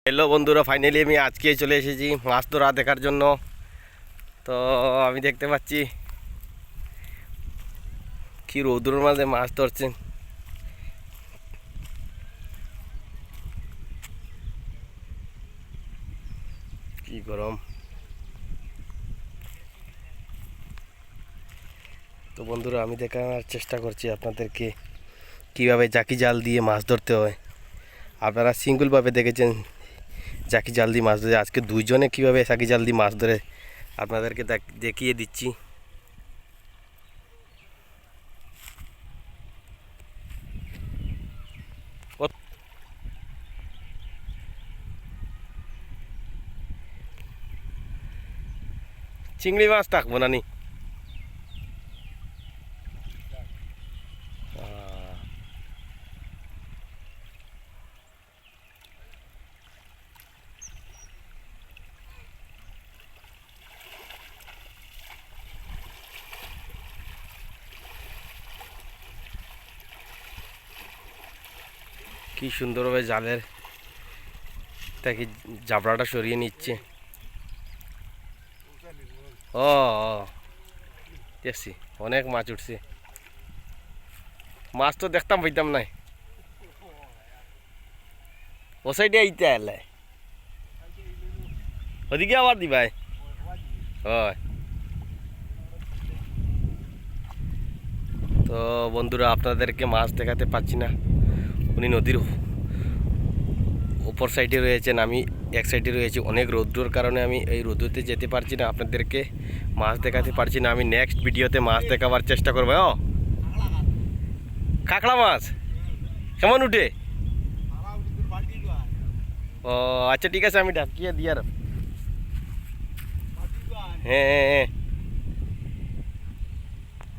Hello বন্ধুরা, finally আমি আজকে চলে এসেছি মাছ ধরা দেখার জন্য। তো আমি দেখতে পাচ্ছি কি রৌদ্রের মাঝে মাছ ধরছেন। কি গরম। তো বন্ধুরা, আমি দেখার চেষ্টা করছি আপনাদেরকে কিভাবে জাকি জাল দিয়ে মাছ ধরতে হয়। আপনারা সিঙ্গলভাবে দেখেছেন জাকি জাল দিয়ে মাছ ধরে, আজকে দুইজনে কিভাবে জাকি জাল দিয়ে মাছ ধরে আপনাদেরকে দেখিয়ে দিচ্ছি। চিংড়ি মাছ থাকবো না নি? কি সুন্দরভাবে জালের তাকে জাবড়াটা সরিয়ে নিচ্ছে। ও দেখছি অনেক মাছ উঠছে। মাছ তো দেখতাম পাইতাম নাই। ও সাইডে আইতে এলে ওদিকে আবার দিবাই। হয়। তো বন্ধুরা, আপনাদেরকে মাছ দেখাতে পাচ্ছি না। উনি নদীর উপর সাইডে রয়েছেন, আমি এক সাইডে রয়েছি। অনেক রৌদ্রর কারণে আমি এই রৌদ্রতে যেতে পারছি না, আপনাদেরকে মাছ দেখাতে পারছি না। আমি নেক্সট ভিডিওতে মাছ দেখাবার চেষ্টা করবো। ও কাঁকড়া মাছ কেমন উঠে? ও আচ্ছা, ঠিক আছে, আমি ডাকিয়ে দিয়ার। হ্যাঁ হ্যাঁ হ্যাঁ।